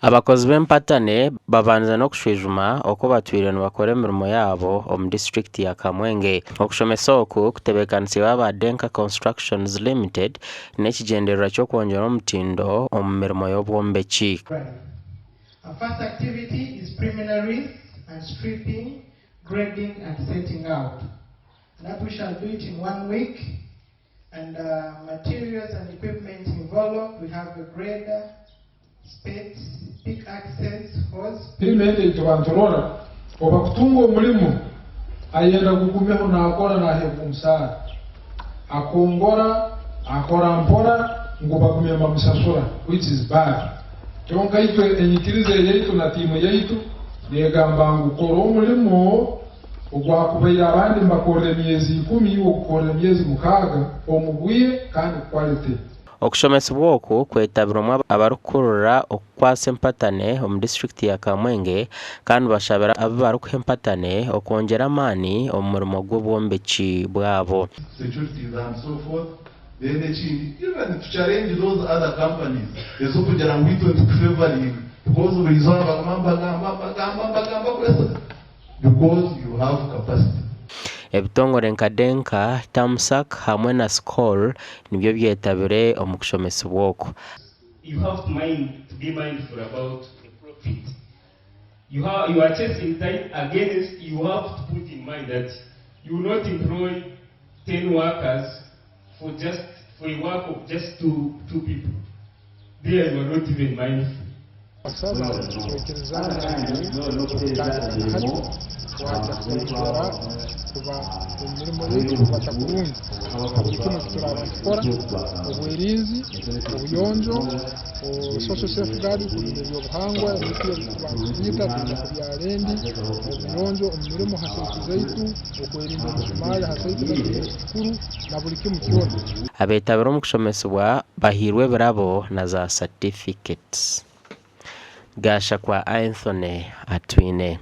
Abakozi b'empatane babanza no kushwijuma oko batwire nibakora emirimo yabo omu district ya Kamwenge. Okushomesa oku kutebekanisiibwe aba Denka Constructions Limited n'ekigendererwa ky'okwongyera omutindo omu mirimo y'obwombeki. Our first activity is preliminaries and stripping, grading and setting out. That we shall do it in 1 week. And materials and equipment involved, we have a grader, spades, pick axes, hose. Imende tubantorora obakutunga omulimo ayenda gukumeho nakora nahebwa omusara akongora akora mpora ngo bakumema musasura, which is bad. Kyonka itwe enyikirize yaitu na timu yaitu yegamba ngu kora omulimo ogwakubaira abandi mbakora emyezi 10 okukora emyezi 6 omugwiye kandi quality. Okushomesebwa oku kwetabirwamu abarukurura okukwasa empatane omu district ya Kamwenge kandi bashabira abo barukuha empatane okwongyera amaani omu murimo gw'obwombeki bwabo. Securities and so forth. Then even to challenge those other companies, there's hope that I'm going to favoring because we resolve because you have capacity. Ebitongore nka Denka, Tamsak hamwe na Skol nibyo byetabire omu kushomesebwa oku. You have to be mindful about the profit. You are chasing time against, you have to put in mind that you will not employ 10 workers for a work of just two people. There you are not even mindful. Kuba imirimo y'ejo kubata kurundi kino kituraba gukora ubwirinzi ubuyonjo social safeguard kurinda obuhangwa n'ikyo kubanza kuya rendi ubuyonjo umurimo hasaitu okwirinda omusumali hasaitu n'ikuru na buli kimu kiona. Abetabira omu kushomesebwa bahirwe birabo na za certificates. Gasha kwa Anthony Atwine.